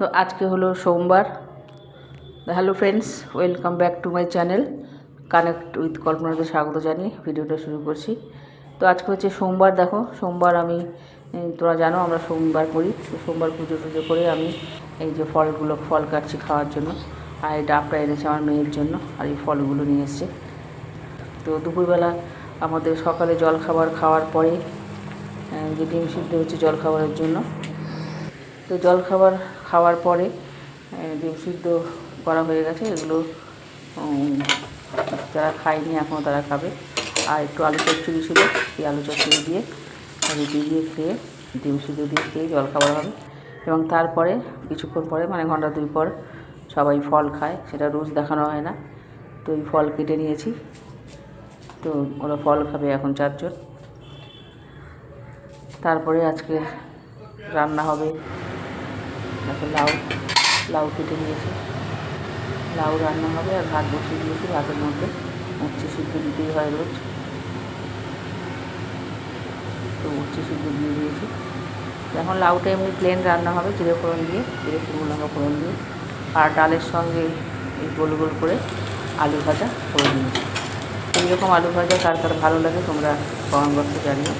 তো আজকে হলো সোমবার। Hello friends, welcome back to my channel connect with কল্পনাকে স্বাগত জানিয়ে ভিডিওটা শুরু করছি। তো আজকে হচ্ছে সোমবার। দেখো, সোমবার আমি তোরা জানো আমরা সোমবার করি। তো সোমবার পুজো টুজো করে আমি এই যে ফল কাটছি খাওয়ার জন্য। আর এই ডাবটা এনেছে আমার মেয়ের জন্য, আর এই ফলগুলো নিয়ে এসছে। তো দুপুরবেলা আমাদের সকালে জলখাবার খাওয়ার পরে যে ডিম সিদ্ধ হচ্ছে জলখাবারের জন্য। তো জলখাবার খাওয়ার পরে ডিম সিদ্ধ করা হয়ে গেছে। এগুলো যারা খায়নি এখনও তারা খাবে। আর একটু আলু চচ্চড়ি ছিল, এই আলু চচ্চড়ি দিয়ে রুটি দিয়ে খেয়ে, ডিম সিদ্ধ দিয়ে খেয়ে জলখাবার হবে। এবং তারপরে কিছুক্ষণ পরে, মানে ঘন্টা 2 পর সবাই ফল খায়। সেটা রোজ দেখানো হয় না। তো এই ফল কেটে নিয়েছি। তো ওরা ফল খাবে এখন 4 জন। তারপরে আজকে রান্না হবে। দেখো, লাউ কেটে নিয়েছি, লাউ রান্না হবে। আর ভাত বসিয়ে দিয়েছি। ভাতের মধ্যে উচ্ছে সিদ্ধ দিতেই হয় রোজ, তো উচ্ছে সিদ্ধ দিয়ে দিয়েছি। এখন লাউটা এমনি প্লেন রান্না হবে, জিরে ফোড়ন দিয়ে, জিরে শুকনো লঙ্কা ফোড়ন দিয়ে। আর ডালের সঙ্গে এই গোল গোল করে আলু ভাজা করে দিয়েছি। এইরকম আলু ভাজা কার কার ভালো লাগে তোমরা কমেন্ট বক্সে জানিও।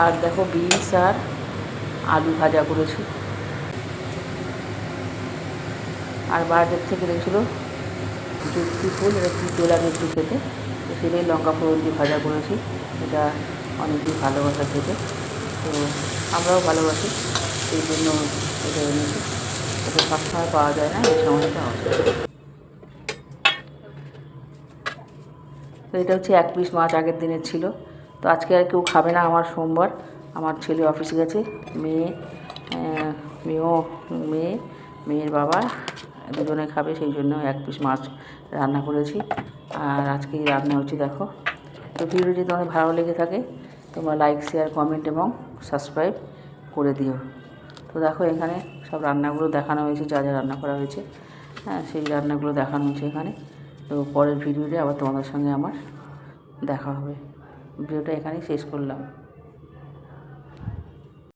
আর দেখো, বিনস আর আলু ভাজা করেছি। আর বাজার থেকে দেখছিলো যুক্তি ফুল, এটা তিতো লাগে একটু খেতে, তো সেটাই লঙ্কা ফোড়ন দিয়ে ভাজা করেছি। এটা অনেকেই ভালোবাসা খেতে, তো আমরাও ভালোবাসি, সেই জন্য এটা এনেছি। এটা সবসময় পাওয়া যায় না, এই সময়টা হবে। তো এটা হচ্ছে 1 পিস মাছ আগের দিনের ছিল। তো আজকে আর কেউ খাবে না, আমার সোমবার। আমার ছেলে অফিসে গেছে, মেয়ের বাবা দুজনে খাবে, সেই জন্য 1 পিস মাছ রান্না করেছি। আর আজকে রান্না হচ্ছে দেখো। তো ভিডিও যদি তোমাদের ভালো লেগে থাকে তোমরা লাইক, শেয়ার, কমেন্ট এবং সাবস্ক্রাইব করে দিও। তো দেখো, এখানে সব রান্নাগুলো দেখানো হয়েছে, যা যা রান্না করা হয়েছে, হ্যাঁ সেই রান্নাগুলো দেখানো হয়েছে এখানে। তো পরের ভিডিওতে আবার তোমাদের সঙ্গে আমার দেখা হবে। ভিডিওটা এখানেই শেষ করলাম।